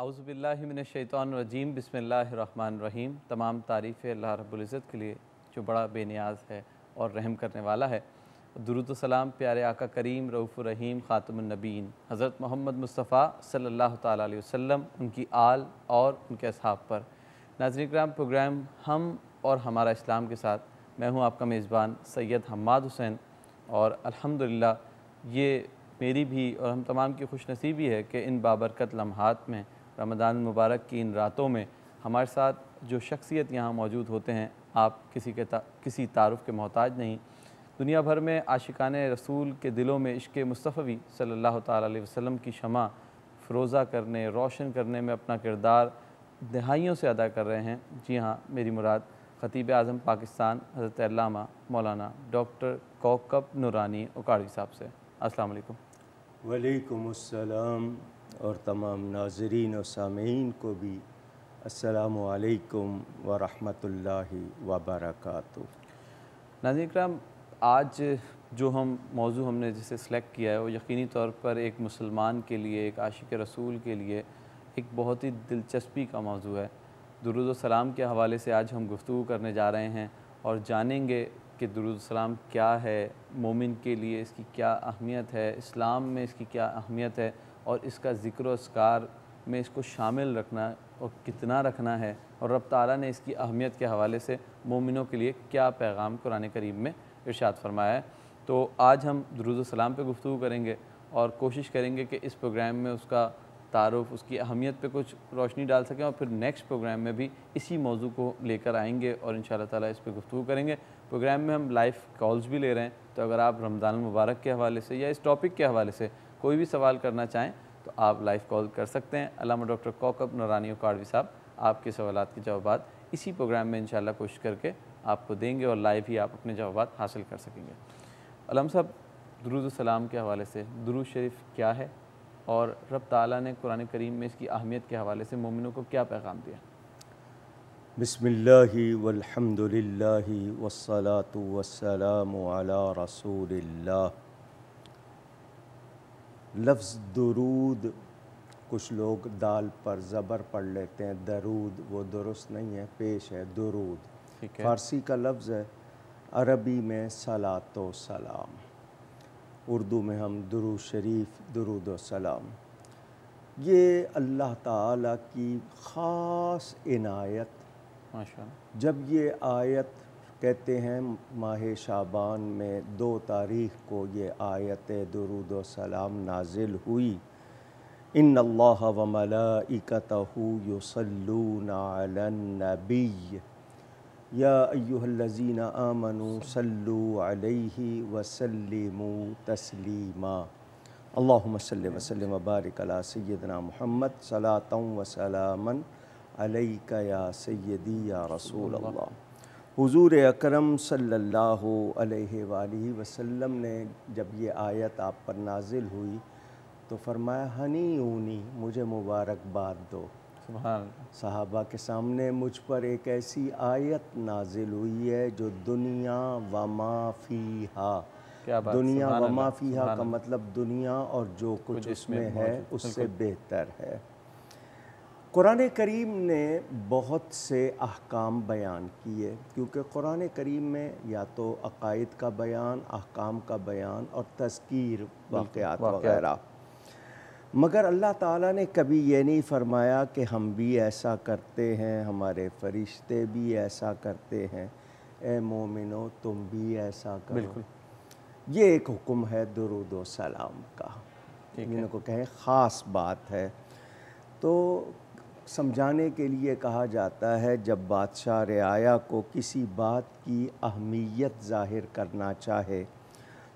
اعوذ باللہ من الشیطان الرجیم بسم اللہ الرحمن الرحیم۔ تمام تعریف اللہ رب العزت کے لیے جو بڑا بے نیاز ہے اور رحم کرنے والا ہے۔ درود و سلام پیارے آقا کریم رؤوف الرحیم خاتم النبیین حضرت محمد مصطفیٰ صلی اللہ تعالیٰ علیہ وسلم، ان کی آل اور ان کے اصحاب پر۔ ناظرین کرام، پروگرام ہم اور ہمارا اسلام کے ساتھ میں ہوں آپ کا میزبان سید حماد حسین، اور الحمدللہ یہ میری بھی اور ہم تمام کی خوش نصیبی ہے کہ ان بابرکت لمحات میں، رمضان المبارک کی ان راتوں میں ہمارے ساتھ جو شخصیت یہاں موجود ہوتے ہیں، آپ کسی تعارف کے محتاج نہیں۔ دنیا بھر میں عاشقان رسول کے دلوں میں عشق مصطفی صلی اللہ تعالیٰ علیہ وسلم کی شمع فروزہ کرنے، روشن کرنے میں اپنا کردار دہائیوں سے ادا کر رہے ہیں۔ جی ہاں، میری مراد خطیب اعظم پاکستان حضرت علامہ مولانا ڈاکٹر کوکب نورانی اکاڑوی صاحب سے۔ السلام علیکم۔ وعلیکم السلام، اور تمام ناظرین و سامعین کو بھی السلام علیکم ورحمۃ اللہ وبرکاتہ۔ ناظرین کرام، آج جو موضوع ہم نے جسے سلیکٹ کیا ہے وہ یقینی طور پر ایک مسلمان کے لیے، ایک عاشق رسول کے لیے ایک بہت ہی دلچسپی کا موضوع ہے۔ درود و سلام کے حوالے سے آج ہم گفتگو کرنے جا رہے ہیں اور جانیں گے کہ درود و سلام کیا ہے، مومن کے لیے اس کی کیا اہمیت ہے، اسلام میں اس کی کیا اہمیت ہے، اور اس کا ذکر و اذکار میں اس کو شامل رکھنا اور کتنا رکھنا ہے، اور رب تعالیٰ نے اس کی اہمیت کے حوالے سے مومنوں کے لیے کیا پیغام قرآن کریم میں ارشاد فرمایا ہے۔ تو آج ہم درود و سلام پہ گفتگو کریں گے اور کوشش کریں گے کہ اس پروگرام میں اس کا تعارف، اس کی اہمیت پہ کچھ روشنی ڈال سکیں، اور پھر نیکسٹ پروگرام میں بھی اسی موضوع کو لے کر آئیں گے اور انشاءاللہ تعالیٰ اس پہ گفتگو کریں گے۔ پروگرام میں ہم لائیو کالز بھی لے رہے ہیں، تو اگر آپ رمضان المبارک کے حوالے سے یا اس ٹاپک کے حوالے سے کوئی بھی سوال کرنا چاہیں تو آپ لائیو کال کر سکتے ہیں۔ علامہ ڈاکٹر کوکب نورانی اکاڑوی صاحب آپ کے سوالات کے جوابات اسی پروگرام میں انشاءاللہ کوشش کر کے آپ کو دیں گے، اور لائیو ہی آپ اپنے جوابات حاصل کر سکیں گے۔ علامہ صاحب، درود و سلام کے حوالے سے درود شریف کیا ہے، اور رب تعالیٰ نے قرآن کریم میں اس کی اہمیت کے حوالے سے مومنوں کو کیا پیغام دیا؟ بسم اللہ والحمد للہ والصلاة والسلام علی رسول اللہ۔ لفظ درود، کچھ لوگ دال پر زبر پڑھ لیتے ہیں درود، وہ درست نہیں ہے، پیش ہے درود۔ فارسی کا لفظ ہے، عربی میں صلاۃ و سلام، اردو میں ہم درود شریف، درود و سلام۔ یہ اللہ تعالیٰ کی خاص عنایت۔ جب یہ آیت کہتے ہیں ماہ شعبان میں 2 تاریخ کو یہ آیت درود و سلام نازل ہوئی، ان اللہ و ملائکتہ یصلون علی النبی یا ایہا الذین آمنوا صلوا علیہ وسلموا تسلیما، اللہم صلی وسلم وبارک علی سیدنا محمد صلاۃ و سلاما علیک یا سیدی یا رسول اللہ۔ حضور اکرم صلی اللہ علیہ وآلہ وسلم نے جب یہ آیت آپ پر نازل ہوئی تو فرمایا ہنیونی، مجھے مبارکباد دو۔ سبحان اللہ۔ صحابہ کے سامنے مجھ پر ایک ایسی آیت نازل ہوئی ہے جو دنیا وما فیہا، دنیا وما فیہا کا مطلب دنیا اور جو کچھ اس میں ہے اس سے بہتر ہے۔ قرآن کریم نے بہت سے احکام بیان کیے، کیونکہ قرآن کریم میں یا تو عقائد کا بیان، احکام کا بیان اور تذکیر، واقعات وغیرہ، مگر اللہ تعالیٰ نے کبھی یہ نہیں فرمایا کہ ہم بھی ایسا کرتے ہیں، ہمارے فرشتے بھی ایسا کرتے ہیں، اے مومنو تم بھی ایسا کرو۔ یہ ایک حکم ہے درود و سلام کا، جن کو کہیں خاص بات ہے۔ تو سمجھانے کے لیے کہا جاتا ہے جب بادشاہ رعایا کو کسی بات کی اہمیت ظاہر کرنا چاہے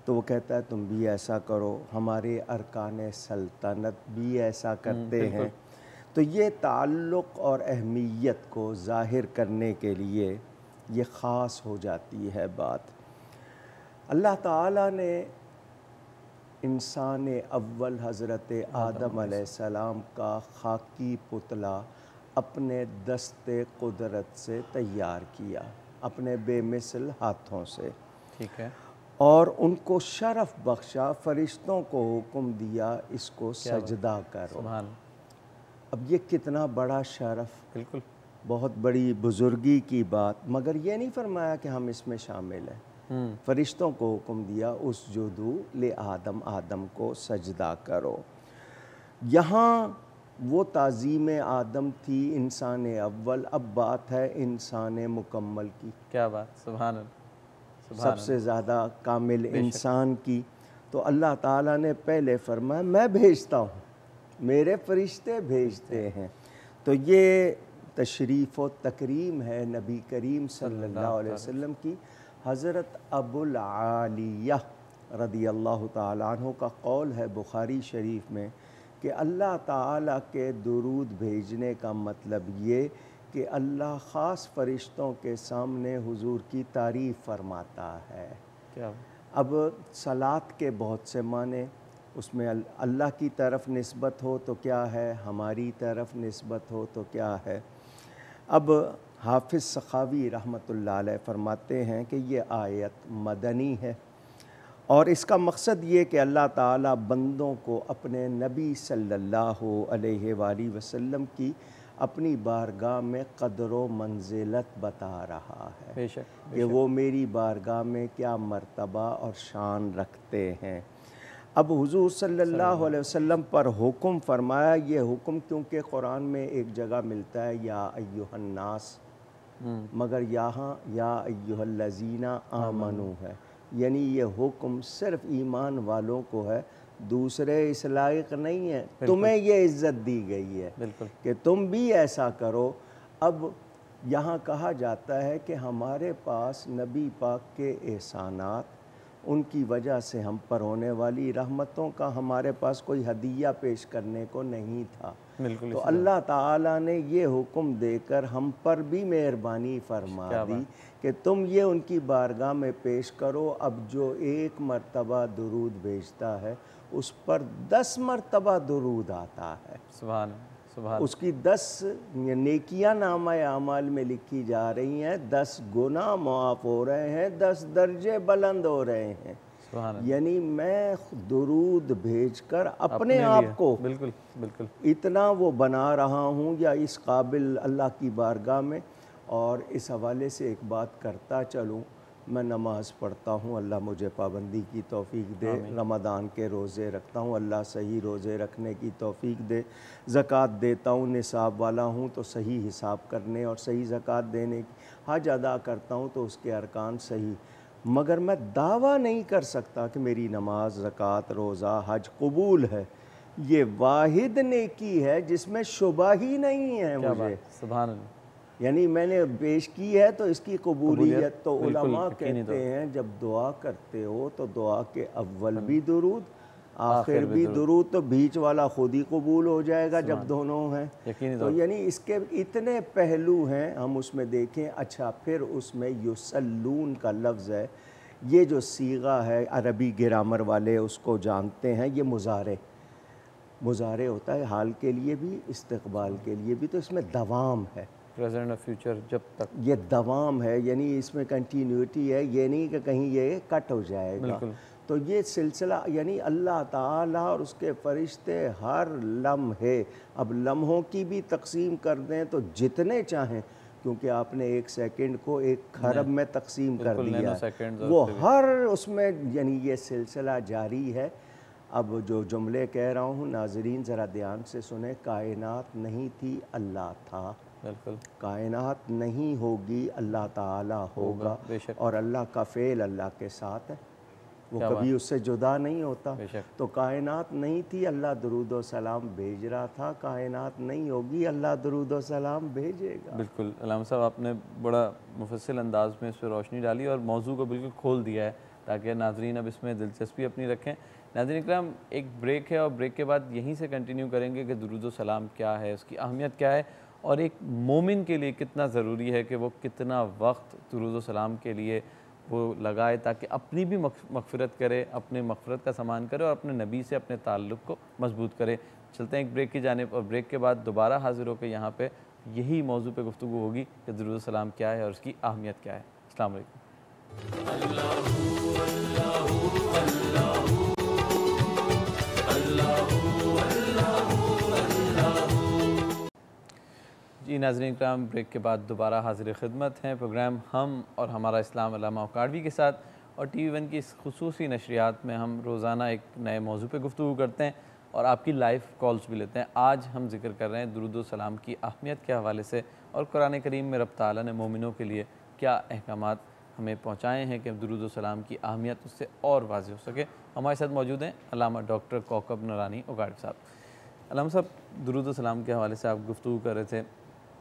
تو وہ کہتا ہے تم بھی ایسا کرو، ہمارے ارکان سلطنت بھی ایسا کرتے ہیں۔ تو یہ تعلق اور اہمیت کو ظاہر کرنے کے لیے یہ خاص ہو جاتی ہے بات۔ اللہ تعالیٰ نے انسان اول حضرت آدم علیہ السلام کا خاکی پتلا اپنے دست قدرت سے تیار کیا، اپنے بے مثل ہاتھوں سے، ٹھیک ہے، اور ان کو شرف بخشا، فرشتوں کو حکم دیا اس کو سجدہ کرو۔ اب یہ کتنا بڑا شرف، بالکل بہت بڑی بزرگی کی بات، مگر یہ نہیں فرمایا کہ ہم اس میں شامل ہیں۔ فرشتوں کو حکم دیا اسجدوا لآدم، آدم کو سجدہ کرو۔ یہاں وہ تعظیم آدم تھی، انسان اول، اب بات ہے انسان مکمل کی، کیا بات، سبحان اللہ، سب سے زیادہ کامل انسان کی۔ تو اللہ تعالیٰ نے پہلے فرمایا میں بھیجتا ہوں، میرے فرشتے بھیجتے ہیں۔ تو یہ تشریف و تکریم ہے نبی کریم صلی اللہ علیہ وسلم کی۔ حضرت ابو العالیہ رضی اللہ تعالیٰ عنہ کا قول ہے بخاری شریف میں کہ اللہ تعالیٰ کے درود بھیجنے کا مطلب یہ کہ اللہ خاص فرشتوں کے سامنے حضور کی تعریف فرماتا ہے۔ اب صلاۃ کے بہت سے معنی، اس میں اللہ کی طرف نسبت ہو تو کیا ہے، ہماری طرف نسبت ہو تو کیا ہے۔ اب حافظ سخاوی رحمۃ اللہ علیہ فرماتے ہیں کہ یہ آیت مدنی ہے، اور اس کا مقصد یہ کہ اللہ تعالیٰ بندوں کو اپنے نبی صلی اللہ علیہ وآلہ وسلم کی اپنی بارگاہ میں قدر و منزلت بتا رہا ہے، بے شک کہ وہ میری بارگاہ میں کیا مرتبہ اور شان رکھتے ہیں۔ اب حضور صلی اللہ علیہ وسلم پر حکم فرمایا، یہ حکم کیونکہ قرآن میں ایک جگہ ملتا ہے یا ایھا الناس، مگر یہاں یا ایھا الذین آمنوا ہے، یعنی یہ حکم صرف ایمان والوں کو ہے، دوسرے اس لائق نہیں ہے۔ تمہیں یہ عزت دی گئی ہے کہ تم بھی ایسا کرو۔ اب یہاں کہا جاتا ہے کہ ہمارے پاس نبی پاک کے احسانات، ان کی وجہ سے ہم پر ہونے والی رحمتوں کا ہمارے پاس کوئی ہدیہ پیش کرنے کو نہیں تھا، تو اللہ تعالیٰ نے یہ حکم دے کر ہم پر بھی مہربانی فرما دی کہ تم یہ ان کی بارگاہ میں پیش کرو۔ اب جو ایک مرتبہ درود بھیجتا ہے اس پر 10 مرتبہ درود آتا ہے، سبحان اللہ، اس کی 10 نیکیاں نامہ اعمال میں لکھی جا رہی ہیں، 10 گناہ معاف ہو رہے ہیں، 10 درجے بلند ہو رہے ہیں۔ یعنی میں درود بھیج کر اپنے آپ کو بالکل اتنا وہ بنا رہا ہوں یا اس قابل اللہ کی بارگاہ میں۔ اور اس حوالے سے ایک بات کرتا چلوں، میں نماز پڑھتا ہوں، اللہ مجھے پابندی کی توفیق دے، رمضان کے روزے رکھتا ہوں، اللہ صحیح روزے رکھنے کی توفیق دے، زکوٰۃ دیتا ہوں، نصاب والا ہوں تو صحیح حساب کرنے اور صحیح زکوٰۃ دینے کی، حج ادا کرتا ہوں تو اس کے ارکان صحیح، مگر میں دعویٰ نہیں کر سکتا کہ میری نماز، زکوٰۃ، روزہ، حج قبول ہے۔ یہ واحد نیکی ہے جس میں شبہ ہی نہیں ہے مجھے، سبحان اللہ، یعنی میں نے پیش کی ہے تو اس کی قبولیت۔ تو علماء کہتے ہیں جب دعا کرتے ہو تو دعا کے اول بھی درود، آخر بھی درود، تو بیچ والا خود ہی قبول ہو جائے گا جب دونوں ہیں۔ تو یعنی اس کے اتنے پہلو ہیں، ہم اس میں دیکھیں۔ اچھا، پھر اس میں یصلون کا لفظ ہے، یہ جو صیغہ ہے عربی گرامر والے اس کو جانتے ہیں، یہ مضارع ہوتا ہے، حال کے لیے بھی استقبال کے لیے بھی، تو اس میں دوام ہے، پریزنٹ اور فیوچر، جب تک یہ دوام ہے، یعنی اس میں کنٹینیوٹی ہے، یہ نہیں کہ کہیں یہ کٹ ہو جائے گا۔ تو یہ سلسلہ یعنی اللہ تعالیٰ اور اس کے فرشتے ہر لمحے، اب لمحوں کی بھی تقسیم کر دیں تو جتنے چاہیں، کیونکہ آپ نے 1 سیکنڈ کو 1 خرب میں تقسیم کر دیا ہے، وہ ہر اس میں یعنی یہ سلسلہ جاری ہے۔ اب جو جملے کہہ رہا ہوں ناظرین ذرا دھیان سے سنیں، کائنات نہیں تھی، اللہ تھا، کائنات نہیں ہوگی، اللہ تعالیٰ ہوگا، اور اللہ کا فعل اللہ کے ساتھ ہے، وہ کبھی اس سے جدا نہیں ہوتا۔ تو کائنات نہیں تھی، اللہ درود و سلام بھیج رہا تھا، کائنات نہیں ہوگی، اللہ درود و سلام بھیجے گا۔ بالکل علامہ صاحب، آپ نے بڑا مفصل انداز میں اس پہ روشنی ڈالی اور موضوع کو بالکل کھول دیا ہے تاکہ ناظرین اب اس میں دلچسپی اپنی رکھیں۔ ناظرین اکرام، ایک بریک ہے اور بریک کے بعد یہیں سے کنٹینیو کریں گے کہ درود و سلام کیا ہے، اس کی اہمیت کیا ہے، اور ایک مومن کے لیے کتنا ضروری ہے کہ وہ کتنا وقت درود و سلام کے لیے وہ لگائے تاکہ اپنی بھی مغفرت کرے، اپنے مغفرت کا سامان کرے اور اپنے نبی سے اپنے تعلق کو مضبوط کرے۔ چلتے ہیں ایک بریک کی جانب، اور بریک کے بعد دوبارہ حاضر ہو کے یہاں پہ یہی موضوع پہ گفتگو ہوگی کہ درود و سلام کیا ہے اور اس کی اہمیت کیا ہے۔ السلام علیکم۔ جی ناظرین کرام، بریک کے بعد دوبارہ حاضر خدمت ہیں پروگرام ہم اور ہمارا اسلام علامہ اکاڑوی کے ساتھ، اور ٹی وی ون کی اس خصوصی نشریات میں ہم روزانہ ایک نئے موضوع پہ گفتگو کرتے ہیں اور آپ کی لائیو کالز بھی لیتے ہیں۔ آج ہم ذکر کر رہے ہیں درود و سلام کی اہمیت کے حوالے سے، اور قرآن کریم میں رب تعالیٰ نے مومنوں کے لیے کیا احکامات ہمیں پہنچائے ہیں کہ درود و سلام کی اہمیت اس سے اور واضح ہو سکے۔ ہمارے ساتھ موجود ہیں علامہ ڈاکٹر کوکب نورانی اکاڑوی صاحب۔ علامہ صاحب، درود و سلام کے حوالے سے آپ گفتگو کر رہے تھے،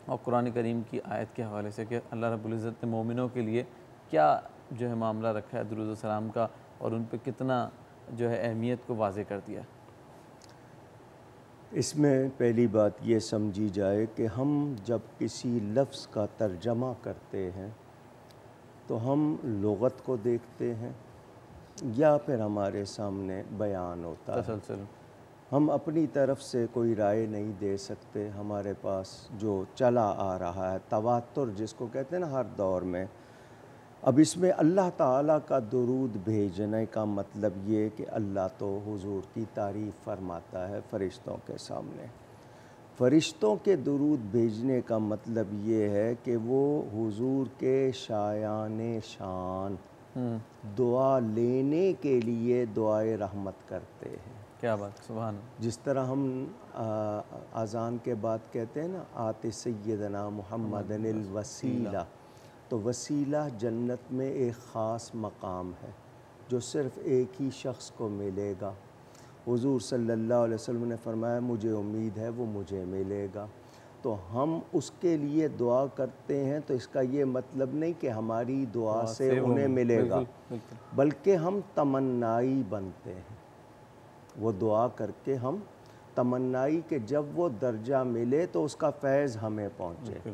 اور قرآن کریم کی آیت کے حوالے سے کہ اللہ رب العزت نے مومنوں کے لیے کیا جو ہے معاملہ رکھا ہے درود و سلام کا، اور ان پہ کتنا جو ہے اہمیت کو واضح کر دیا۔ اس میں پہلی بات یہ سمجھی جائے کہ ہم جب کسی لفظ کا ترجمہ کرتے ہیں تو ہم لغت کو دیکھتے ہیں یا پھر ہمارے سامنے بیان ہوتا ہے، تسلسل ہم اپنی طرف سے کوئی رائے نہیں دے سکتے۔ ہمارے پاس جو چلا آ رہا ہے تواتر جس کو کہتے ہیں نا ہر دور میں، اب اس میں اللہ تعالیٰ کا درود بھیجنے کا مطلب یہ کہ اللہ تو حضور کی تعریف فرماتا ہے فرشتوں کے سامنے۔ فرشتوں کے درود بھیجنے کا مطلب یہ ہے کہ وہ حضور کے شایان شان دعا لینے کے لیے دعائے رحمت کرتے ہیں۔ کیا بات، سبحان اللہ۔ جس طرح ہم اذان کے بعد کہتے ہیں نا آت سیدنا محمد الوسیلہ، تو وسیلہ جنت میں ایک خاص مقام ہے جو صرف ایک ہی شخص کو ملے گا۔ حضور صلی اللہ علیہ وسلم نے فرمایا مجھے امید ہے وہ مجھے ملے گا، تو ہم اس کے لیے دعا کرتے ہیں۔ تو اس کا یہ مطلب نہیں کہ ہماری دعا سے انہیں ملے گا، بلکہ ہم تمنائی بنتے ہیں۔ وہ دعا کر کے ہم تمنائی کہ جب وہ درجہ ملے تو اس کا فیض ہمیں پہنچے۔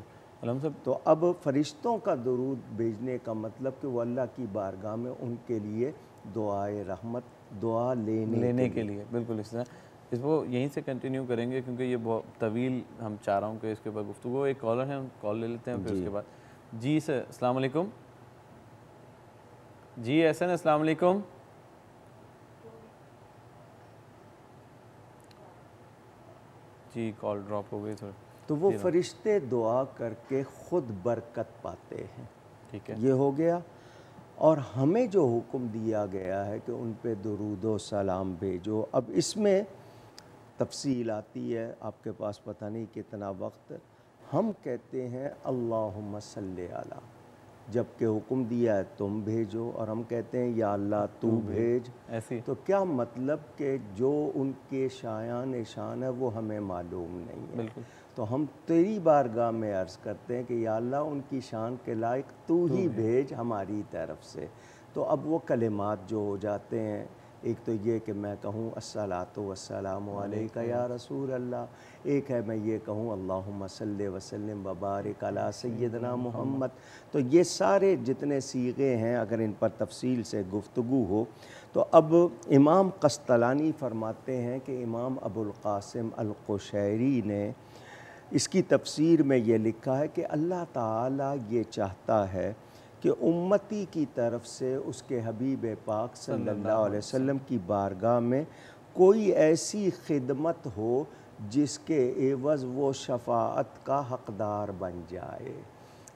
تو اب فرشتوں کا درود بھیجنے کا مطلب کہ وہ اللہ کی بارگاہ میں ان کے لیے دعائے رحمت، دعا لینے کے لیے۔ بالکل اس طرح اس کو یہیں سے کنٹینیو کریں گے کیونکہ یہ بہت طویل ہم چاہ رہا ہوں کہ اس کے بعد گفتگو۔ ایک کالر ہے، ہم کال لے لیتے ہیں پھر اس کے بعد۔ جی سر، السلام علیکم۔ جی احسن، السلام علیکم۔ جی کال ڈراپ ہو گئی تھوڑی۔ تو وہ فرشتے دعا کر کے خود برکت پاتے ہیں، ٹھیک ہے، یہ ہو گیا۔ اور ہمیں جو حکم دیا گیا ہے کہ ان پہ درود و سلام بھیجو، اب اس میں تفصیل آتی ہے، آپ کے پاس پتہ نہیں کتنا وقت۔ ہم کہتے ہیں اللہم صلی علی، جب کہ حکم دیا ہے تم بھیجو، اور ہم کہتے ہیں یا اللہ تو بھیج۔ تو کیا مطلب کہ جو ان کے شایان شان ہے وہ ہمیں معلوم نہیں ہے، تو ہم تیری بارگاہ میں عرض کرتے ہیں کہ یا اللہ ان کی شان کے لائق تو ہی بھیج ہماری طرف سے۔ تو اب وہ کلمات جو ہو جاتے ہیں، ایک تو یہ کہ میں کہوں الصلاۃ والسلام علیک یا رسول اللہ، ایک ہے میں یہ کہوں اللہم صلی وسلم وبارک علی سیدنا محمد۔ تو یہ سارے جتنے صیغے ہیں اگر ان پر تفصیل سے گفتگو ہو تو اب امام قسطلانی فرماتے ہیں کہ امام ابو القاسم القشیری نے اس کی تفسیر میں یہ لکھا ہے کہ اللہ تعالیٰ یہ چاہتا ہے کہ امتی کی طرف سے اس کے حبیب پاک صلی اللہ علیہ وسلم کی بارگاہ میں کوئی ایسی خدمت ہو جس کے عوض وہ شفاعت کا حقدار بن جائے،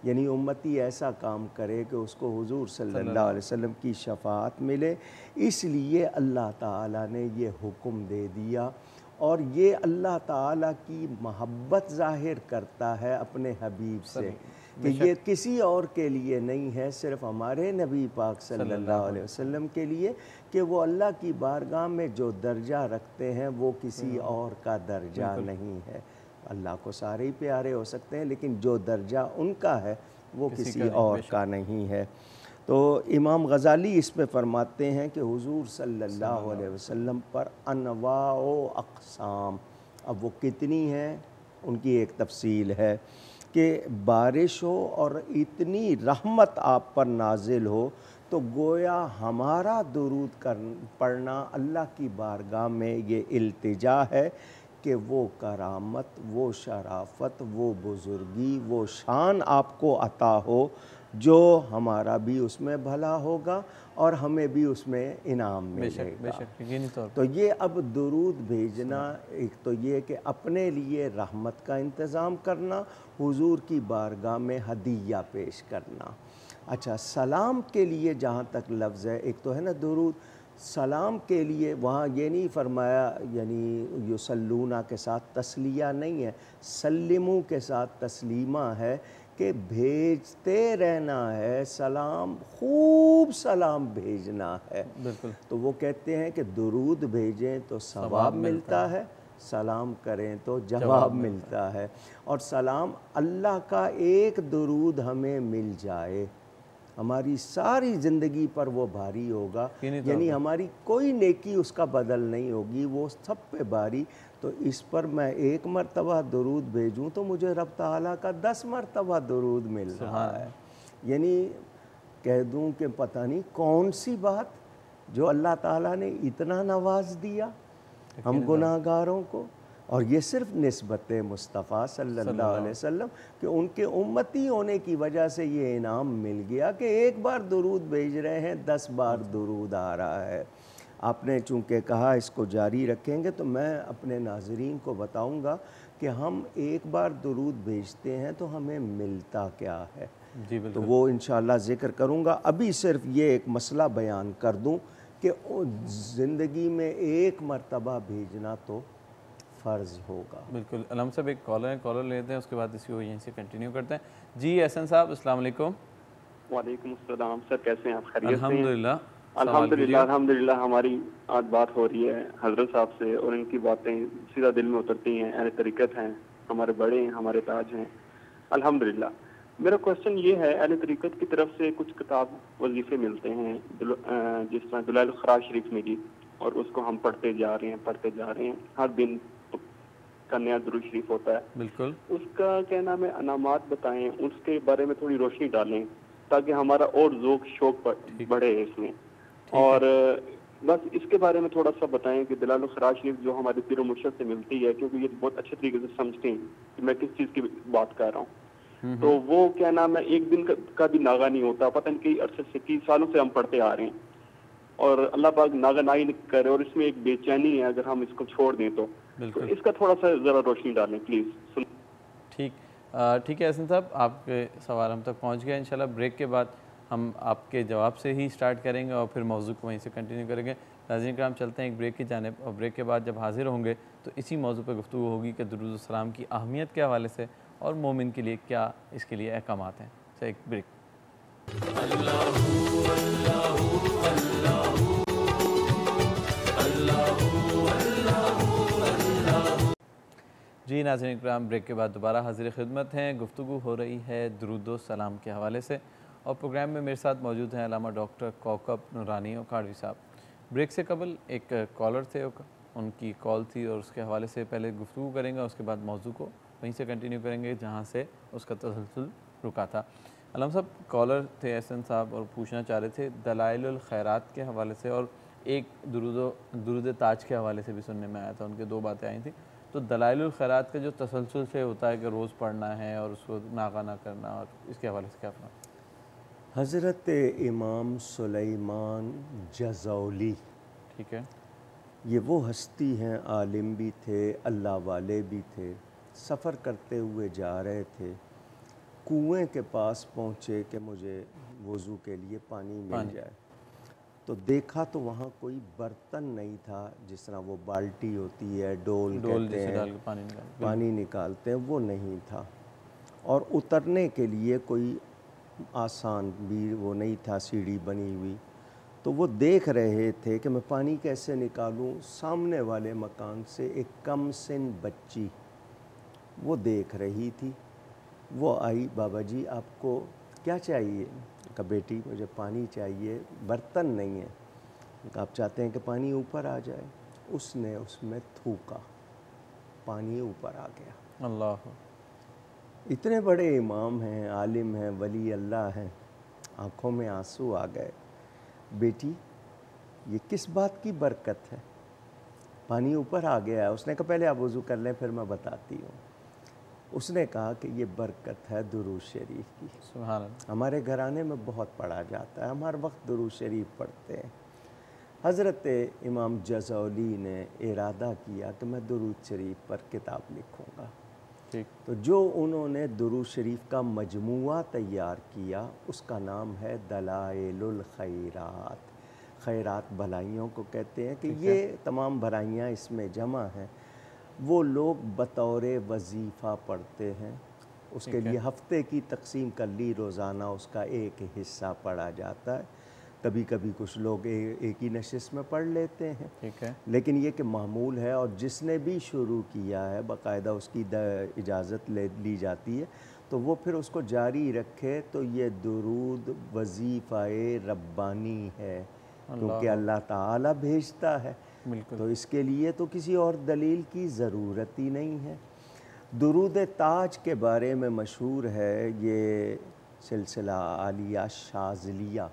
یعنی امتی ایسا کام کرے کہ اس کو حضور صلی اللہ علیہ وسلم کی شفاعت ملے۔ اس لیے اللہ تعالیٰ نے یہ حکم دے دیا، اور یہ اللہ تعالیٰ کی محبت ظاہر کرتا ہے اپنے حبیب سے کہ یہ کسی اور کے لیے نہیں ہے، صرف ہمارے نبی پاک صلی اللہ علیہ وسلم کے لیے، کہ وہ اللہ کی بارگاہ میں جو درجہ رکھتے ہیں وہ کسی اور کا درجہ نہیں ہے۔ اللہ کو سارے ہی پیارے ہو سکتے ہیں لیکن جو درجہ ان کا ہے وہ کسی اور کا نہیں ہے۔ تو امام غزالی اس میں فرماتے ہیں کہ حضور صلی اللہ علیہ وسلم پر انواع و اقسام، اب وہ کتنی ہیں ان کی ایک تفصیل ہے، کہ بارش ہو اور اتنی رحمت آپ پر نازل ہو تو گویا ہمارا درود پڑھنا اللہ کی بارگاہ میں یہ التجا ہے کہ وہ کرامت، وہ شرافت، وہ بزرگی، وہ شان آپ کو عطا ہو جو ہمارا بھی اس میں بھلا ہوگا اور ہمیں بھی اس میں انعام ملے گا۔ تو یہ اب درود بھیجنا، ایک تو یہ کہ اپنے لیے رحمت کا انتظام کرنا، حضور کی بارگاہ میں ہدیہ پیش کرنا۔ اچھا، سلام کے لیے جہاں تک لفظ ہے، ایک تو ہے نا درود، سلام کے لیے وہاں یہ نہیں فرمایا یعنی یسلونہ کے ساتھ تسلیہ نہیں ہے، سلموں کے ساتھ تسلیمہ ہے کہ بھیجتے رہنا ہے سلام، خوب سلام بھیجنا ہے۔ بالکل۔ تو وہ کہتے ہیں کہ درود بھیجیں تو ثواب ملتا ہے، سلام کریں تو جواب ملتا ہے۔ اور سلام اللہ کا ایک درود ہمیں مل جائے، ہماری ساری زندگی پر وہ بھاری ہوگا، یعنی ہماری کوئی نیکی اس کا بدل نہیں ہوگی، وہ سب پہ بھاری۔ تو اس پر میں ایک مرتبہ درود بھیجوں تو مجھے رب تعالیٰ کا 10 مرتبہ درود مل رہا ہے۔ یعنی کہہ دوں کہ پتہ نہیں کون سی بات جو اللہ تعالیٰ نے اتنا نواز دیا ہم گناہ گاروں کو، اور یہ صرف نسبت مصطفیٰ صلی اللہ علیہ وسلم کہ ان کے امتی ہونے کی وجہ سے یہ انعام مل گیا کہ ایک بار درود بھیج رہے ہیں 10 بار درود آ رہا ہے۔ آپ نے چونکہ کہا اس کو جاری رکھیں گے تو میں اپنے ناظرین کو بتاؤں گا کہ ہم ایک بار درود بھیجتے ہیں تو ہمیں ملتا کیا ہے، تو وہ انشاءاللہ ذکر کروں گا۔ ابھی صرف یہ ایک مسئلہ بیان کر دوں کہ زندگی میں ایک مرتبہ بھیجنا تو فرض ہوگا۔ بالکل۔ علم صاحب ایک کالر لیتے ہیں، اس کے بعد اسی کو یہیں سے کنٹینیو کرتے ہیں۔ جی احسن صاحب، السلام علیکم۔ وعلیکم السلام سر، کیسے ہیں آپ؟ خیریت سے ہیں؟ الحمدللہ الحمدللہ ہماری آج بات ہو رہی ہے حضرت صاحب سے، اور ان کی باتیں سیدھا دل میں اترتی ہیں، اہل طریقت ہیں، ہمارے بڑے ہیں، ہمارے تاج ہیں، الحمدللہ۔ میرا کوشچن یہ ہے، اہل طریقت کی طرف سے کچھ کتاب وظیفے ملتے ہیں، جس طرح دلائل الخراج شریف ملی، اور اس کو ہم پڑھتے جا رہے ہیں، ہر دن کا نیا درود شریف ہوتا ہے۔ بالکل۔ اس کا کیا نام ہے، انعامات بتائیں، اس کے بارے میں تھوڑی روشنی ڈالیں تاکہ ہمارا اور ذوق شوق بڑھے اس میں، اور بس اس کے بارے میں تھوڑا سا بتائیں کہ دلائل الخراج شریف جو ہمارے پیر و مرشد سے ملتی ہے، کیونکہ یہ بہت اچھے طریقے سے سمجھتے ہیں کہ میں کس چیز کی بات کر رہا ہوں، تو وہ کیا نام ہے ایک دن کا بھی ناغہ نہیں ہوتا، پتہ نہیں کئی عرصے سے 30 سالوں سے ہم پڑھتے آ رہے ہیں، اور اللہ پاک ناغہ نائی کرے، اور اس میں ایک بے چینی ہے اگر ہم اس کو چھوڑ دیں تو اس کا تھوڑا سا ذرا روشنی ڈالیں پلیز۔ ٹھیک ہے احسن صاحب، آپ کے سوال ہم تک پہنچ گیا۔ انشاءاللہ بریک کے بعد ہم آپ کے جواب سے ہی سٹارٹ کریں گے اور پھر موضوع کو وہیں سے کنٹینیو کریں گے۔ ناظرین کرام، چلتے ہیں ایک بریک کی جانب، اور بریک کے بعد جب حاضر ہوں گے تو اسی موضوع پہ گفتگو ہوگی کہ درود السلام کی اہمیت کے حوالے سے اور مومن کے لیے کیا اس کے لیے احکامات ہیں۔ ایک بریک۔ جی ناظرین کرام، بریک کے بعد دوبارہ حاضر خدمت ہیں۔ گفتگو ہو رہی ہے درود و سلام کے حوالے سے، اور پروگرام میں میرے ساتھ موجود ہیں علامہ ڈاکٹر کوکب نورانی اکھاڑوی صاحب۔ بریک سے قبل ایک کالر تھے، ان کی کال تھی، اور اس کے حوالے سے پہلے گفتگو کریں گے، اس کے بعد موضوع کو وہیں سے کنٹینیو کریں گے جہاں سے اس کا تسلسل رکا تھا۔ علامہ صاحب کالر تھے احسن صاحب، اور پوچھنا چاہ رہے تھے دلائل الخیرات کے حوالے سے، اور ایک درود تاج کے حوالے سے بھی سننے میں آیا تھا، ان کے 2 باتیں آئی تھیں۔ تو دلائل الخیرات کا جو تسلسل سے ہوتا ہے کہ روز پڑھنا ہے اور اس کو ناغہ نہ کرنا، اور اس کے حوالے سے کیا فرمائیں؟ حضرت امام سلیمان جزولی، ٹھیک ہے، یہ وہ ہستی ہیں، عالم بھی تھے، اللہ والے بھی تھے۔ سفر کرتے ہوئے جا رہے تھے، کنویں کے پاس پہنچے کہ مجھے وضو کے لیے پانی مل جائے، تو دیکھا تو وہاں کوئی برتن نہیں تھا، جس طرح وہ بالٹی ہوتی ہے، ڈول کہتے ہیں، پانی نکالتے ہیں، وہ نہیں تھا، اور اترنے کے لیے کوئی آسان بھی وہ نہیں تھا، سیڑھی بنی ہوئی۔ تو وہ دیکھ رہے تھے کہ میں پانی کیسے نکالوں۔ سامنے والے مکان سے ایک کم سن بچی وہ دیکھ رہی تھی، وہ آئی، بابا جی آپ کو کیا چاہیے؟ کہا بیٹی مجھے پانی چاہیے، برتن نہیں ہے۔ کہا آپ چاہتے ہیں کہ پانی اوپر آ جائے؟ اس نے اس میں تھوکا، پانی اوپر آ گیا۔ اللہ، اتنے بڑے امام ہیں، عالم ہیں، ولی اللہ ہیں، آنکھوں میں آنسو آ گئے۔ بیٹی یہ کس بات کی برکت ہے؟ پانی اوپر آ گیا ہے۔ اس نے کہا پہلے آپ وضو کر لیں پھر میں بتاتی ہوں۔ اس نے کہا کہ یہ برکت ہے درود شریف کی. سبحان اللہ. ہمارے گھرانے میں بہت پڑھا جاتا ہے, ہم ہر وقت درود شریف پڑھتے ہیں. حضرت امام جزولی نے ارادہ کیا کہ میں درود شریف پر کتاب لکھوں گا. تو جو انہوں نے درود شریف کا مجموعہ تیار کیا اس کا نام ہے دلائل الخیرات. خیرات بھلائیوں کو کہتے ہیں کہ یہ تمام بھلائیاں اس میں جمع ہیں. وہ لوگ بطور وظیفہ پڑھتے ہیں, اس کے لیے ہفتے کی تقسیم کر لی, روزانہ اس کا ایک حصہ پڑھا جاتا ہے. کبھی کبھی کچھ لوگ ایک ہی نشست میں پڑھ لیتے ہیں. ٹھیک ہے, لیکن یہ کہ معمول ہے, اور جس نے بھی شروع کیا ہے باقاعدہ اس کی اجازت لی جاتی ہے تو وہ پھر اس کو جاری رکھے. تو یہ درود وظیفہ ربانی ہے کیونکہ اللہ تعالیٰ بھیجتا ہے, تو اس کے لیے تو کسی اور دلیل کی ضرورت ہی نہیں ہے. درود تاج کے بارے میں مشہور ہے یہ سلسلہ عالیہ شاذلیہ.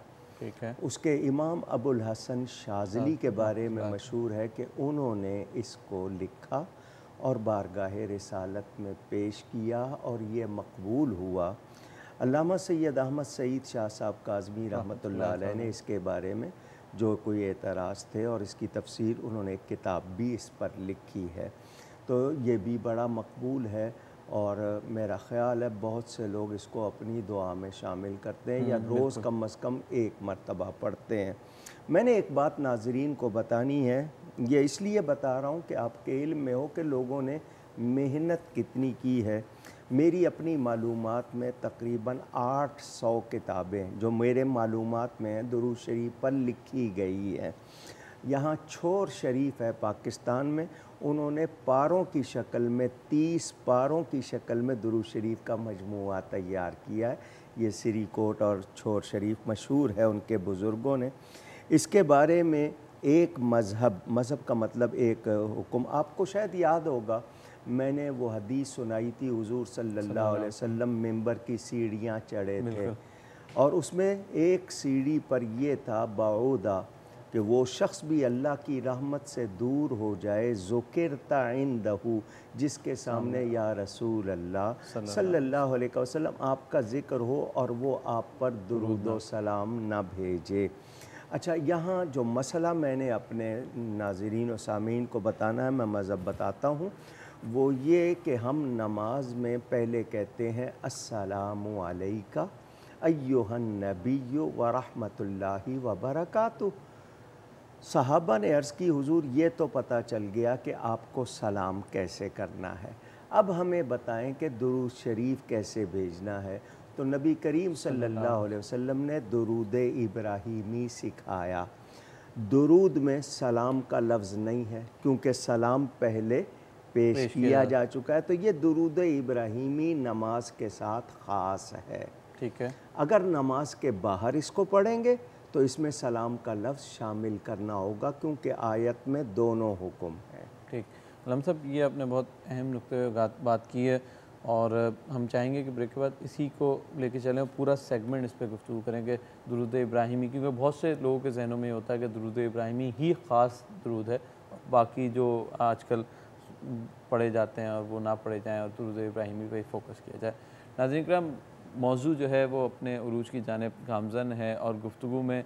اس کے امام ابو الحسن شاذلی کے بارے میں مشہور ہے کہ انہوں نے اس کو لکھا اور بارگاہ رسالت میں پیش کیا اور یہ مقبول ہوا. علامہ سید احمد سعید شاہ صاحب کاظمی رحمۃ اللہ علیہ نے اس کے بارے میں جو کوئی اعتراض تھے اور اس کی تفسیر انہوں نے ایک کتاب بھی اس پر لکھی ہے. تو یہ بھی بڑا مقبول ہے اور میرا خیال ہے بہت سے لوگ اس کو اپنی دعا میں شامل کرتے ہیں یا روز کم از کم ایک مرتبہ پڑھتے ہیں. میں نے ایک بات ناظرین کو بتانی ہے, یہ اس لیے بتا رہا ہوں کہ آپ کے علم میں ہو کہ لوگوں نے محنت کتنی کی ہے. میری اپنی معلومات میں تقریباً 800 کتابیں جو میرے معلومات میں درود شریف پر لکھی گئی ہیں. یہاں چھور شریف ہے پاکستان میں, انہوں نے پاروں کی شکل میں 30 پاروں کی شکل میں درود شریف کا مجموعہ تیار کیا ہے. یہ سری کوٹ اور چھور شریف مشہور ہے ان کے بزرگوں نے. اس کے بارے میں ایک مذہب کا مطلب ایک حکم, آپ کو شاید یاد ہوگا میں نے وہ حدیث سنائی تھی, حضور صلی اللہ علیہ وسلم ممبر کی سیڑھیاں چڑھے تھے اور اس میں ایک سیڑھی پر یہ تھا بعودہ کہ وہ شخص بھی اللہ کی رحمت سے دور ہو جائے, ذکرت عندہ, جس کے سامنے یا رسول اللہ صلی اللہ علیہ وسلم آپ کا ذکر ہو اور وہ آپ پر درود و سلام نہ بھیجے. اچھا, یہاں جو مسئلہ میں نے اپنے ناظرین و سامعین کو بتانا ہے, میں مذہب بتاتا ہوں, وہ یہ کہ ہم نماز میں پہلے کہتے ہیں السلام علیکہ ایہا النبی ورحمۃ اللہ وبرکاتہ. صحابہ نے عرض کی حضور یہ تو پتہ چل گیا کہ آپ کو سلام کیسے کرنا ہے, اب ہمیں بتائیں کہ درود شریف کیسے بھیجنا ہے. تو نبی کریم صلی اللہ علیہ وسلم نے درود ابراہیمی سکھایا. درود میں سلام کا لفظ نہیں ہے کیونکہ سلام پہلے پیش کیا جا چکا ہے, تو یہ درود ابراہیمی نماز کے ساتھ خاص ہے. ٹھیک ہے, اگر نماز کے باہر اس کو پڑھیں گے تو اس میں سلام کا لفظ شامل کرنا ہوگا کیونکہ آیت میں دونوں حکم ہیں. ٹھیک, علامہ صاحب یہ آپ نے بہت اہم نقطے پہ بات کی ہے اور ہم چاہیں گے کہ بریک کے بعد اسی کو لے کے چلیں, پورا سیگمنٹ اس پہ گفتگو کریں گے درود ابراہیمی, کیونکہ بہت سے لوگوں کے ذہنوں میں یہ ہوتا ہے کہ درود ابراہیمی ہی خاص درود ہے, باقی جو آج کل پڑھے جاتے ہیں اور وہ نہ پڑھے جائیں اور درود ابراہیمی پہ فوکس کیا جائے. ناظرین کرام, موضوع جو ہے وہ اپنے عروج کی جانب گامزن ہے اور گفتگو میں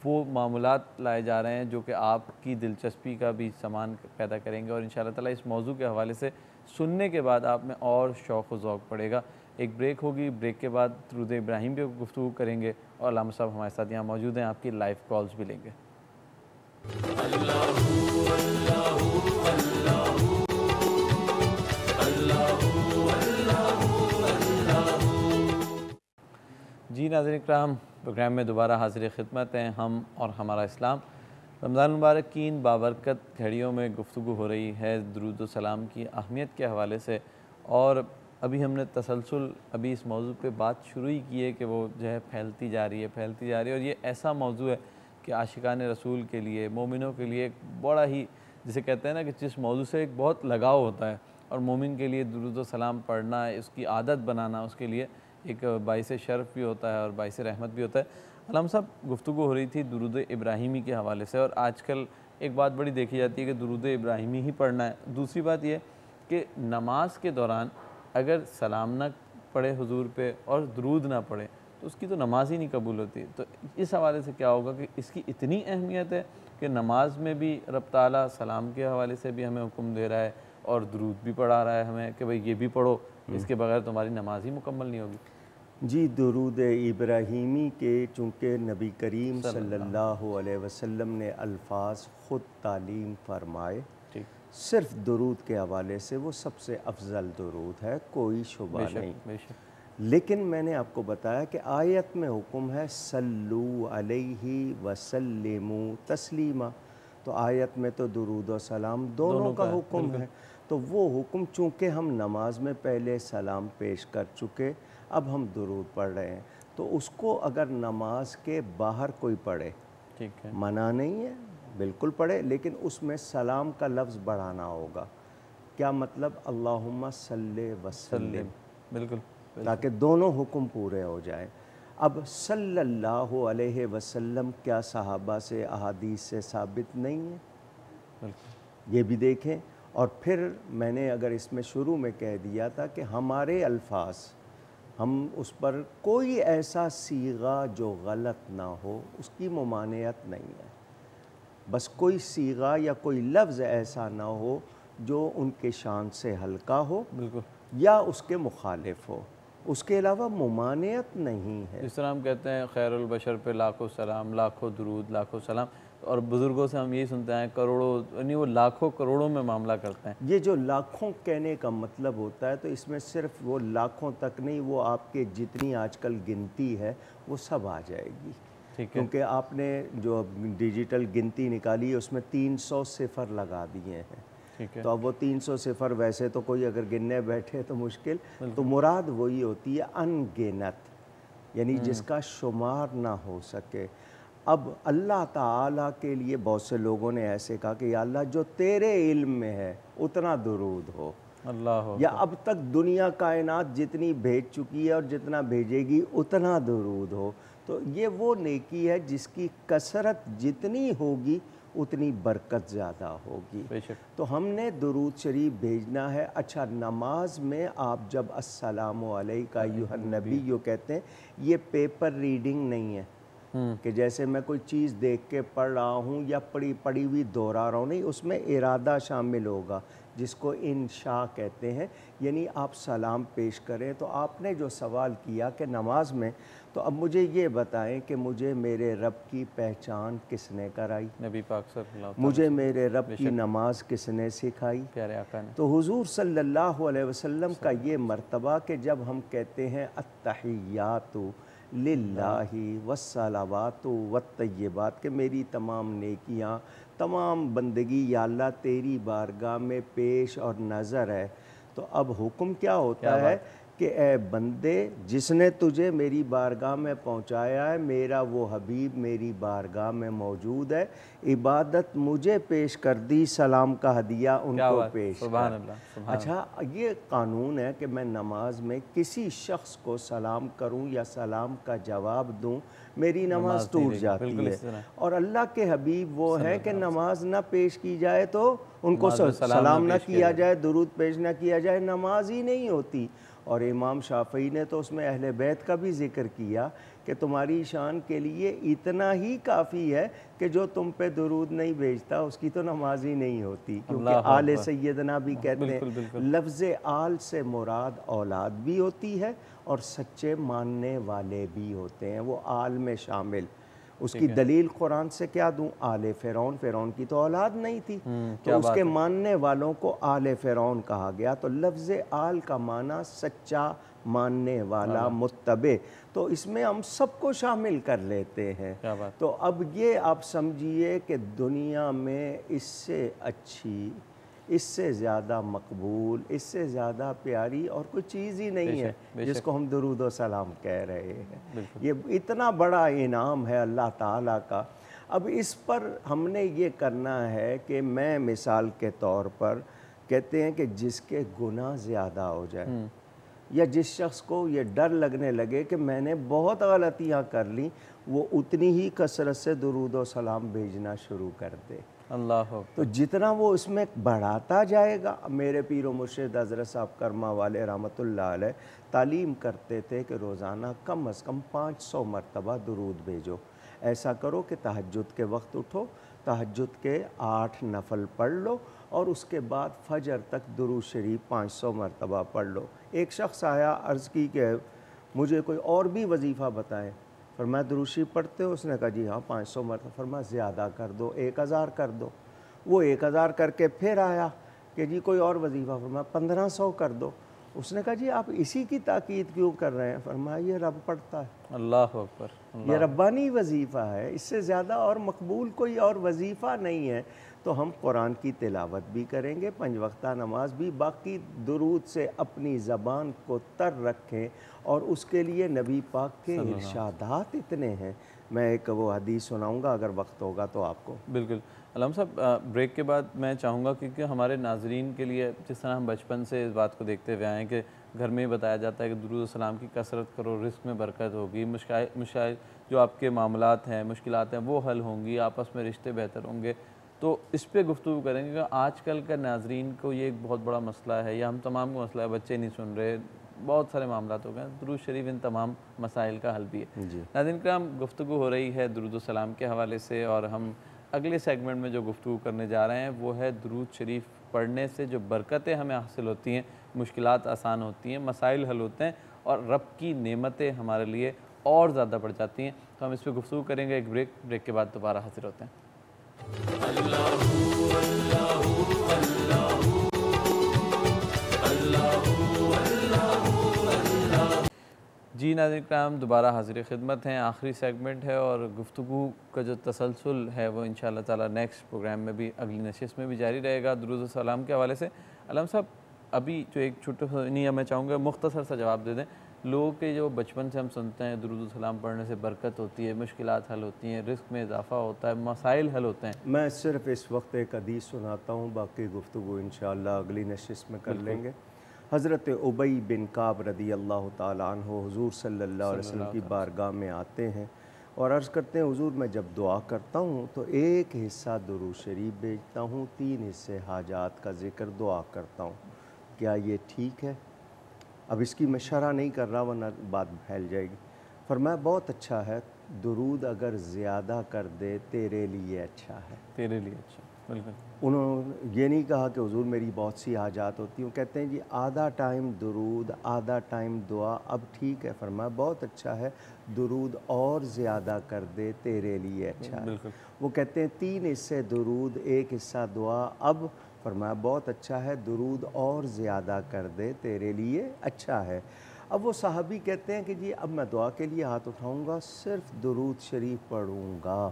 وہ معاملات لائے جا رہے ہیں جو کہ آپ کی دلچسپی کا بھی سامان پیدا کریں گے اور انشاءاللہ تعالیٰ اس موضوع کے حوالے سے سننے کے بعد آپ میں اور شوق و ذوق پڑے گا. ایک بریک ہوگی, بریک کے بعد درود ابراہیم پہ گفتگو کریں گے اور علامہ صاحب ہمارے ساتھ یہاں موجود ہیں, آپ کی لائیو کالز بھی لیں گے. جی ناظرین کرام, پروگرام میں دوبارہ حاضر خدمت ہیں ہم اور ہمارا اسلام. رمضان المبارک کی ان بابرکت گھڑیوں میں گفتگو ہو رہی ہے درود و سلام کی اہمیت کے حوالے سے, اور ابھی ہم نے تسلسل ابھی اس موضوع پہ بات شروع ہی کی ہے کہ وہ جو ہے پھیلتی جا رہی ہے اور یہ ایسا موضوع ہے کہ عاشقان رسول کے لیے, مومنوں کے لیے ایک بڑا ہی, جسے کہتے ہیں نا کہ جس موضوع سے ایک بہت لگاؤ ہوتا ہے, اور مومن کے لیے درود و سلام پڑھنا, اس کی عادت بنانا اس کے لیے ایک باعث شرف بھی ہوتا ہے اور باعث رحمت بھی ہوتا ہے. علامہ صاحب, گفتگو ہو رہی تھی درود ابراہیمی کے حوالے سے, اور آج کل ایک بات بڑی دیکھی جاتی ہے کہ درود ابراہیمی ہی پڑھنا ہے. دوسری بات یہ کہ نماز کے دوران اگر سلام نہ پڑھے حضور پہ اور درود نہ پڑھے تو اس کی تو نماز ہی نہیں قبول ہوتی. تو اس حوالے سے کیا ہوگا کہ اس کی اتنی اہمیت ہے کہ نماز میں بھی رب تعالیٰ سلام کے حوالے سے بھی ہمیں حکم دے رہا ہے اور درود بھی پڑھا رہا ہے ہمیں کہ بھئی یہ بھی پڑھو, اس کے بغیر تمہاری نماز ہی مکمل نہیں ہوگی. جی درود ابراہیمی کے چونکہ نبی کریم صلی اللہ علیہ وسلم نے الفاظ خود تعلیم فرمائے, صرف درود کے حوالے سے وہ سب سے افضل درود ہے, کوئی شبہ نہیں. لیکن میں نے آپ کو بتایا کہ آیت میں حکم ہے صلو علیہ وسلموا تسلیما, تو آیت میں تو درود و سلام دونوں کا حکم ہے. تو وہ حکم چونکہ ہم نماز میں پہلے سلام پیش کر چکے, اب ہم درود پڑھ رہے ہیں, تو اس کو اگر نماز کے باہر کوئی پڑھے منع نہیں ہے, بالکل پڑھے, لیکن اس میں سلام کا لفظ بڑھانا ہوگا. کیا مطلب؟ اللہم صلی وسلم, بالکل, تاکہ دونوں حکم پورے ہو جائیں. اب صلی اللہ علیہ وسلم کیا صحابہ سے احادیث سے ثابت نہیں ہے؟ یہ بھی دیکھیں. اور پھر میں نے اگر اس میں شروع میں کہہ دیا تھا کہ ہمارے الفاظ, ہم اس پر کوئی ایسا صیغہ جو غلط نہ ہو اس کی ممانعت نہیں ہے, بس کوئی صیغہ یا کوئی لفظ ایسا نہ ہو جو ان کے شان سے ہلکا ہو یا اس کے مخالف ہو, اس کے علاوہ ممانعت نہیں ہے. جس طرح ہم کہتے ہیں خیر البشر پہ لاکھوں سلام, لاکھوں درود, لاکھوں سلام, اور بزرگوں سے ہم یہی سنتے ہیں کروڑوں, یعنی وہ لاکھوں کروڑوں میں معاملہ کرتے ہیں. یہ جو لاکھوں کہنے کا مطلب ہوتا ہے تو اس میں صرف وہ لاکھوں تک نہیں, وہ آپ کے جتنی آج کل گنتی ہے وہ سب آ جائے گی. کیونکہ آپ نے جو ڈیجیٹل گنتی نکالی ہے اس میں 300 صفر لگا دیے ہیں, تو اب وہ 300 صفر ویسے تو کوئی اگر گننے بیٹھے تو مشکل, تو مراد وہی ہوتی ہے ان گنت, یعنی جس کا شمار نہ ہو سکے. اب اللہ تعالیٰ کے لیے بہت سے لوگوں نے ایسے کہا کہ یا اللہ جو تیرے علم میں ہے اتنا درود ہو, یا اب تک دنیا کائنات جتنی بھیج چکی ہے اور جتنا بھیجے گی اتنا درود ہو. تو یہ وہ نیکی ہے جس کی کثرت جتنی ہوگی اتنی برکت زیادہ ہوگی. تو ہم نے درود شریف بھیجنا ہے. اچھا, نماز میں آپ جب السلام علیکہ ایھا النبی یو کہتے ہیں, یہ پیپر ریڈنگ نہیں ہے کہ جیسے میں کوئی چیز دیکھ کے پڑھ رہا ہوں یا پڑھی ہوئی دہرا رہا ہوں, نہیں, اس میں ارادہ شامل ہوگا جس کو انشاء کہتے ہیں, یعنی آپ سلام پیش کریں. تو آپ نے جو سوال کیا کہ نماز میں, تو اب مجھے یہ بتائیں کہ مجھے میرے رب کی پہچان کس نے کرائی؟ نبی پاک صلی اللہ علیہ وسلم. مجھے میرے رب کی نماز کس نے سکھائی؟ پیارے آقا نے. تو حضور صلی اللہ علیہ وسلم کا یہ مرتبہ کہ جب ہم کہتے ہیں التحیات للہ والصلوات والطیبات, کہ میری تمام نیکیاں, تمام بندگی یا اللہ تیری بارگاہ میں پیش اور نظر ہے, تو اب حکم کیا ہوتا ہے کہ اے بندے, جس نے تجھے میری بارگاہ میں پہنچایا ہے, میرا وہ حبیب میری بارگاہ میں موجود ہے, عبادت مجھے پیش کر دی, سلام کا ہدیہ ان کو پیش کر. اچھا, یہ قانون ہے کہ میں نماز میں کسی شخص کو سلام کروں یا سلام کا جواب دوں, میری نماز ٹوٹ جاتی ہے. اور اللہ کے حبیب وہ ہیں کہ نماز نہ پیش کی جائے تو ان کو سلام نہ کیا جائے, درود پیش نہ کیا جائے, نماز ہی نہیں ہوتی. اور امام شافعی نے تو اس میں اہل بیت کا بھی ذکر کیا کہ تمہاری شان کے لیے اتنا ہی کافی ہے کہ جو تم پہ درود نہیں بھیجتا اس کی تو نماز ہی نہیں ہوتی. کیونکہ آل سیدنا بھی کہتے ہیں, لفظ آل سے مراد اولاد بھی ہوتی ہے اور سچے ماننے والے بھی ہوتے ہیں, وہ آل میں شامل. اس کی دلیل قرآن سے کیا دوں؟ آل فرعون, فرعون کی تو اولاد نہیں تھی, تو اس کے ماننے والوں کو آل فرعون کہا گیا. تو لفظ آل کا معنی سچا, ماننے والا, متبع, تو اس میں ہم سب کو شامل کر لیتے ہیں. تو اب یہ آپ سمجھیے کہ دنیا میں اس سے اچھی, اس سے زیادہ مقبول, اس سے زیادہ پیاری اور کوئی چیز ہی نہیں ہے جس کو ہم درود و سلام کہہ رہے ہیں. یہ اتنا بڑا انعام ہے اللہ تعالیٰ کا. اب اس پر ہم نے یہ کرنا ہے کہ میں مثال کے طور پر کہتے ہیں کہ جس کے گناہ زیادہ ہو جائے, یا جس شخص کو یہ ڈر لگنے لگے کہ میں نے بہت غلطیاں کر لیں، وہ اتنی ہی کثرت سے درود و سلام بھیجنا شروع کر دے۔ اللہ تو جتنا وہ اس میں بڑھاتا جائے گا، میرے پیر و مرشد حضرت صاحب کرما والے رحمۃ اللہ علیہ تعلیم کرتے تھے کہ روزانہ کم از کم 500 مرتبہ درود بھیجو۔ ایسا کرو کہ تہجد کے وقت اٹھو، تہجد کے 8 نفل پڑھ لو اور اس کے بعد فجر تک درود شریف 500 مرتبہ پڑھ لو۔ ایک شخص آیا، عرض کی کہ مجھے کوئی اور بھی وظیفہ بتائیں۔ فرمایا درود شریف پڑھتے ہو؟ اس نے کہا جی ہاں 500 مرتبہ۔ فرمایا زیادہ کر دو، 1000 کر دو۔ وہ 1000 کر کے پھر آیا کہ جی کوئی اور وظیفہ؟ فرمایا 1500 کر دو۔ اس نے کہا جی آپ اسی کی تاکید کیوں کر رہے ہیں؟ فرمایا یہ رب پڑھتا ہے۔ اللہ اکبر، یہ ربانی وظیفہ ہے، اس سے زیادہ اور مقبول کوئی اور وظیفہ نہیں ہے۔ تو ہم قرآن کی تلاوت بھی کریں گے، 5 وقتہ نماز بھی، باقی درود سے اپنی زبان کو تر رکھیں، اور اس کے لیے نبی پاک کے ارشادات اتنے ہیں۔ میں ایک وہ حدیث سناؤں گا اگر وقت ہوگا تو آپ کو۔ بالکل علامہ صاحب، بریک کے بعد میں چاہوں گا کیونکہ ہمارے ناظرین کے لیے جس طرح ہم بچپن سے اس بات کو دیکھتے ہوئے آئے ہیں کہ گھر میں ہی بتایا جاتا ہے کہ درود و سلام کی کثرت کرو، رزق میں برکت ہوگی، جو آپ کے معاملات ہیں، مشکلات ہیں وہ حل ہوں گی، آپس میں رشتے بہتر ہوں گے۔ تو اس پہ گفتگو کریں گے کہ آج کل کا ناظرین کو یہ ایک بہت بڑا مسئلہ ہے، یا ہم تمام کو مسئلہ ہے، بچے نہیں سن رہے، بہت سارے معاملات ہو گئے، درود شریف ان تمام مسائل کا حل بھی ہے۔ ناظرین کرام، گفتگو ہو رہی ہے درود و سلام کے حوالے سے، اور ہم اگلے سیگمنٹ میں جو گفتگو کرنے جا رہے ہیں وہ ہے درود شریف پڑھنے سے جو برکتیں ہمیں حاصل ہوتی ہیں، مشکلات آسان ہوتی ہیں، مسائل حل ہوتے ہیں، اور رب کی نعمتیں ہمارے لیے اور زیادہ بڑھ جاتی ہیں۔ تو ہم اس پہ گفتگو کریں گے، ایک بریک کے بعد دوبارہ حاضر ہوتے ہیں۔ جی ناظرین کرام، دوبارہ حاضر خدمت ہیں، آخری سیگمنٹ ہے، اور گفتگو کا جو تسلسل ہے وہ انشاءاللہ تعالی نیکسٹ پروگرام میں بھی، اگلی نشست میں بھی جاری رہے گا درود و سلام کے حوالے سے۔ علامہ صاحب، ابھی جو ایک چھوٹا میں چاہوں گا مختصر سا جواب دے دیں۔ لوگوں کے جو بچپن سے ہم سنتے ہیں درود و سلام پڑھنے سے برکت ہوتی ہے، مشکلات حل ہوتی ہیں، رزق میں اضافہ ہوتا ہے، مسائل حل ہوتے ہیں۔ میں صرف اس وقت ایک حدیث سناتا ہوں، باقی گفتگو انشاءاللہ اگلی نشست میں کر لیں گے۔ حضرت ابی بن کعب رضی اللہ تعالیٰ عنہ حضور صلی اللہ علیہ وسلم کی بارگاہ میں آتے ہیں اور عرض کرتے ہیں حضور میں جب دعا کرتا ہوں تو ایک حصہ درود شریف بھیجتا ہوں، 3 حصے حاجات کا ذکر دعا کرتا ہوں، کیا یہ ٹھیک ہے؟ اب اس کی میں شرح نہیں کر رہا ورنہ بات پھیل جائے گی۔ فرمایا بہت اچھا ہے، درود اگر زیادہ کر دے تیرے لیے اچھا ہے، تیرے لیے اچھا۔ بالکل، انہوں نے یہ نہیں کہا کہ حضور میری بہت سی حاجات ہوتی ہیں، کہتے ہیں جی آدھا ٹائم درود، آدھا ٹائم دعا، اب ٹھیک ہے۔ فرمایا بہت اچھا ہے، درود اور زیادہ کر دے تیرے لیے اچھا ہے۔ وہ کہتے ہیں 3 حصے درود، 1 حصہ دعا، اب فرمایا بہت اچھا ہے، درود اور زیادہ کر دے تیرے لیے اچھا ہے۔ اب وہ صحابی کہتے ہیں کہ جی اب میں دعا کے لیے ہاتھ اٹھاؤں گا، صرف درود شریف پڑھوں گا،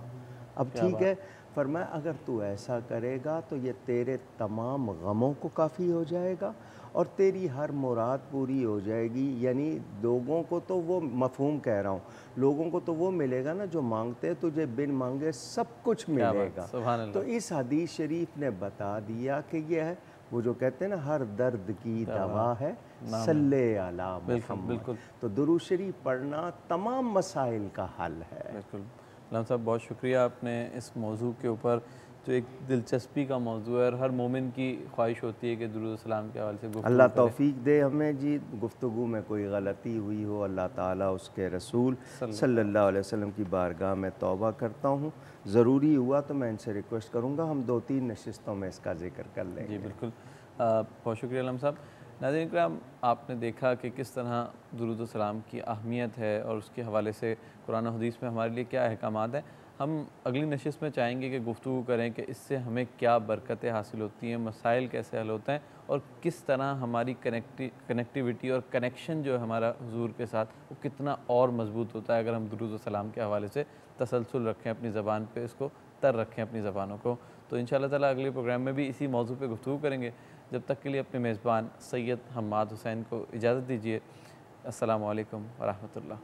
اب ٹھیک ہے؟ فرمایا اگر تو ایسا کرے گا تو یہ تیرے تمام غموں کو کافی ہو جائے گا اور تیری ہر مراد پوری ہو جائے گی۔ یعنی لوگوں کو تو وہ مفہوم کہہ رہا ہوں، لوگوں کو تو وہ ملے گا نا جو مانگتے ہیں، تجھے بن مانگے سب کچھ ملے گا۔ تو اس حدیث شریف نے بتا دیا کہ یہ ہے وہ جو کہتے ہیں نا ہر درد کی دوا ہے، صلی علی محمد۔ تو درود شریف پڑھنا تمام مسائل کا حل ہے۔ بالکل علامہ صاحب، بہت شکریہ، آپ نے اس موضوع کے اوپر جو ایک دلچسپی کا موضوع ہے اور ہر مومن کی خواہش ہوتی ہے کہ درود و سلام کے حوالے سے گفتگو اللہ توفیق دے ہمیں جی، گفتگو میں کوئی غلطی ہوئی ہو اللہ تعالیٰ اس کے رسول صلی اللہ علیہ وسلم کی بارگاہ میں توبہ کرتا ہوں، ضروری ہوا تو میں ان سے ریکویسٹ کروں گا ہم 2-3 نشستوں میں اس کا ذکر کر لیں گے۔ جی بالکل، بہت شکریہ علامہ صاحب۔ ناظرین کرام، آپ نے دیکھا کہ کس طرح درود و سلام کی اہمیت ہے اور اس کے حوالے سے قرآن و حدیث میں ہمارے لیے کیا احکامات ہیں۔ ہم اگلی نشست میں چاہیں گے کہ گفتگو کریں کہ اس سے ہمیں کیا برکتیں حاصل ہوتی ہیں، مسائل کیسے حل ہوتے ہیں، اور کس طرح ہماری کنیکٹیویٹی اور کنیکشن جو ہے ہمارا حضور کے ساتھ وہ کتنا اور مضبوط ہوتا ہے اگر ہم درود و سلام کے حوالے سے تسلسل رکھیں اپنی زبان پہ، اس کو تر رکھیں اپنی زبانوں کو۔ تو انشاءاللہ تعالیٰ اگلے پروگرام میں بھی اسی موضوع پہ گفتگو کریں گے۔ جب تک کے لیے اپنے میزبان سید حماد حسین کو اجازت دیجیے۔ السلام علیکم ورحمۃ اللہ۔